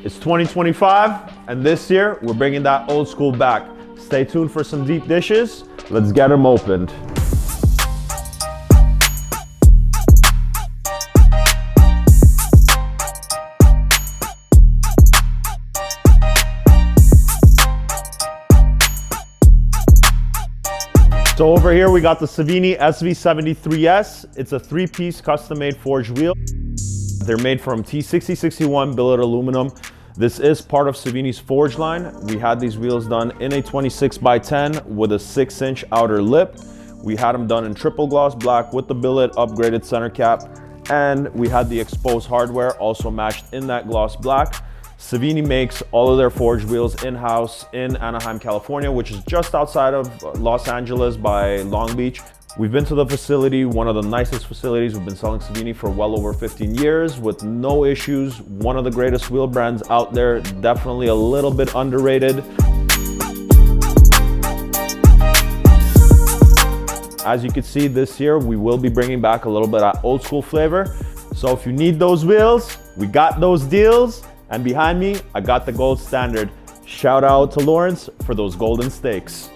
It's 2025, and this year we're bringing that old school back. Stay tuned for some deep dishes. Let's get them opened. So over here we got the Savini SV73S. It's a 3-piece custom-made forged wheel. They're made from T6061 billet aluminum. This is part of Savini's Forge line. We had these wheels done in a 26x10 with a 6-inch outer lip. We had them done in triple gloss black with the billet upgraded center cap, and we had the exposed hardware also matched in that gloss black. Savini makes all of their forged wheels in-house in Anaheim, California, which is just outside of Los Angeles by Long Beach. We've been to the facility, one of the nicest facilities. We've been selling Savini for well over 15 years with no issues. One of the greatest wheel brands out there, definitely a little bit underrated. As you can see this year, we will be bringing back a little bit of old school flavor. So if you need those wheels, we got those deals. And behind me, I got the gold standard. Shout out to Lawrence for those golden steaks.